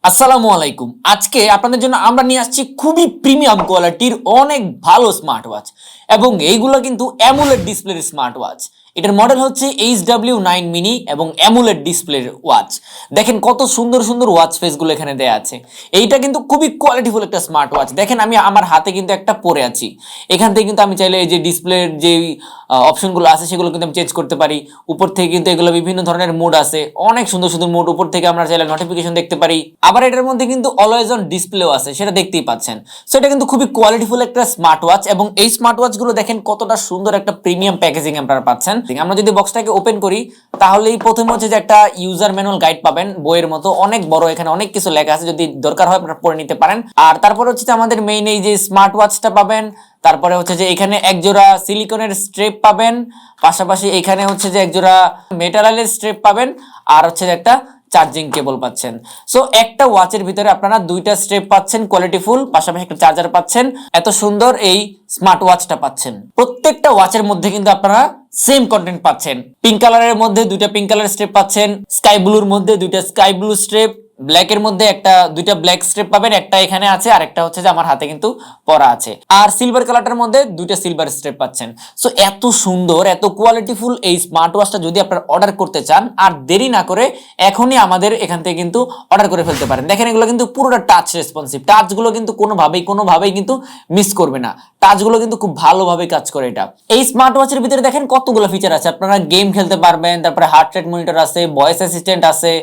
আসসালামু আলাইকুম। আজকে আপনাদের জন্য আমরা নিয়ে আসছি খুবই প্রিমিয়াম কোয়ালিটির অনেক ভালো স্মার্ট ওয়াচ এবং এইগুলো কিন্তু অ্যামোলেড ডিসপ্লের স্মার্ট ওয়াচ। এটার মডেল হচ্ছে HW9 মিনি এবং অ্যামোলেড ডিসপ্লের ওয়াচ। দেখেন কত সুন্দর সুন্দর ওয়াচ ফেসগুলো এখানে দেয়া আছে। এইটা কিন্তু খুবই কোয়ালিটিফুল একটা স্মার্ট ওয়াচ। দেখেন আমি আমার হাতে কিন্তু একটা পরে আছি। এখান থেকে কিন্তু আমি চাইলে এই যে ডিসপ্লের যে অপশনগুলো আছে সেগুলো কিন্তু আমি চেঞ্জ করতে পারি। উপর থেকে কিন্তু এগুলো বিভিন্ন ধরনের মোড আছে, অনেক সুন্দর সুন্দর মোড। উপর থেকে আমরা চাইলে নোটিফিকেশন দেখতে পারি। আবার এটার মধ্যে কিন্তু অলওয়েজ অন ডিসপ্লেও আছে, সেটা দেখতেই পাচ্ছেন। সো এটা কিন্তু খুবই কোয়ালিটিফুল একটা স্মার্ট ওয়াচ এবং এই স্মার্ট ওয়াচগুলো দেখেন কতটা সুন্দর একটা প্রিমিয়াম প্যাকেজিং আপনারা পাচ্ছেন। আমরা যদি বক্সটাকে ওপেন করি তাহলেই প্রথমে হচ্ছে যে একটা ইউজার ম্যানুয়াল গাইড পাবেন, বইয়ের মতো অনেক বড়। এখানে অনেক কিছু লেখা আছে, যদি দরকার হয় আপনারা পড়ে নিতে পারেন। আর তারপরে হচ্ছে যে আমাদের মেইন এই যে স্মার্ট ওয়াচটা পাবেন। তারপরে হচ্ছে যে এখানে একজোড়া সিলিকনের স্ট্রেপ পাবেন, পাশাপাশি এখানে হচ্ছে যে একজোড়া মেটালের স্ট্রেপ পাবেন, আর হচ্ছে যে একটা চার্জিং কেবল পাচ্ছেন। সো একটা ওয়াচের ভিতরে আপনারা দুইটা স্ট্রেপ পাচ্ছেন কোয়ালিটিফুল, পাশাপাশি একটা চার্জার পাচ্ছেন। এত সুন্দর এই স্মার্ট ওয়াচটা পাচ্ছেন। প্রত্যেকটা ওয়াচের মধ্যে কিন্তু আপনারা সেম কন্টেন্ট পাচ্ছেন। পিঙ্ক কালারের মধ্যে দুইটা পিঙ্ক কালার স্ট্রেপ পাচ্ছেন, স্কাই ব্লুর মধ্যে দুইটা স্কাই ব্লু স্ট্রেপ, ব্ল্যাক এর মধ্যে দুইটা ব্ল্যাক স্ট্রেপ পাবেন, একটা এখানে আছে আর একটা হচ্ছে যে আমার হাতে কিন্তু পরা আছে। আর সিলভার কালারটার মধ্যে দুইটা সিলভার স্ট্রেপ পাচ্ছেন। সো এত সুন্দর এত কোয়ালিটিফুল এই স্মার্ট ওয়াচটা যদি আপনারা অর্ডার করতে চান, আর দেরি না করে এখনই আমাদের এখান থেকে কিন্তু অর্ডার করে ফেলতে পারেন। দেখেন এগুলো কিন্তু পুরোটা টাচ রেসপন্সিভ, টাচগুলো কিন্তু কোনোভাবেই কিন্তু মিস করবে না। টাচগুলো কিন্তু খুব ভালোভাবে কাজ করে। এটা এই স্মার্ট ওয়াচের ভিতরে দেখেন কতগুলো ফিচার আছে। আপনারা গেম খেলতে পারবেন, তারপরে হার্ট রেট মনিটর আছে, ভয়েস অ্যাসিস্ট্যান্ট আছে,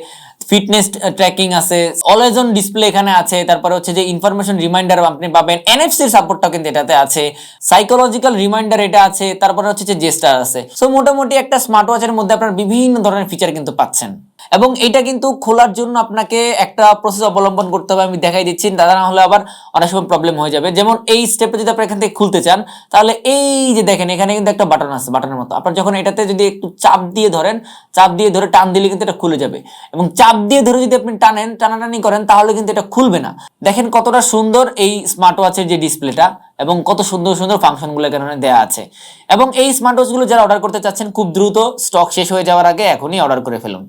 ফিটনেস ট্র্যাকিং আছে, অলওয়েজ অন ডিসপ্লে এখানে আছে। তারপরে হচ্ছে যে ইনফরমেশন রিমাইন্ডার আপনি পাবেন, এনএফসির সাপোর্টটাও কিন্তু এটাতে আছে, সাইকোলজিক্যাল রিমাইন্ডার এটা আছে, তারপরে হচ্ছে যে জেস্টার আছে। সো মোটামুটি একটা স্মার্ট ওয়াচের মধ্যে আপনারা বিভিন্ন ধরনের ফিচার কিন্তু পাচ্ছেন। এবং এটা কিন্তু খোলার জন্য আপনাকে একটা প্রসেস অবলম্বন করতে হবে, আমি দেখাই দিচ্ছি, দাদা না হলে আবার অনেক সময় প্রবলেম হয়ে যাবে। যেমন এই স্টেপটা যদি আপনি এখান থেকে খুলতে চান, তাহলে এই যে দেখেন এখানে কিন্তু একটা বাটন আছে, বাটনের মতো। আপনার যখন এটাতে যদি একটু চাপ দিয়ে ধরে টান দিলে কিন্তু এটা খুলে যাবে। এবং চাপ দিয়ে ধরে যদি আপনি টানাটানি করেন তাহলে কিন্তু এটা খুলবে না। দেখেন কতটা সুন্দর এই স্মার্ট ওয়াচের যে ডিসপ্লেটা এবং কত সুন্দর সুন্দর ফাংশনগুলো এখানে দেওয়া আছে। এবং এই স্মার্ট ওয়াচগুলো যারা অর্ডার করতে চাচ্ছেন খুব দ্রুত, স্টক শেষ হয়ে যাওয়ার আগে এখনই অর্ডার করে ফেলুন।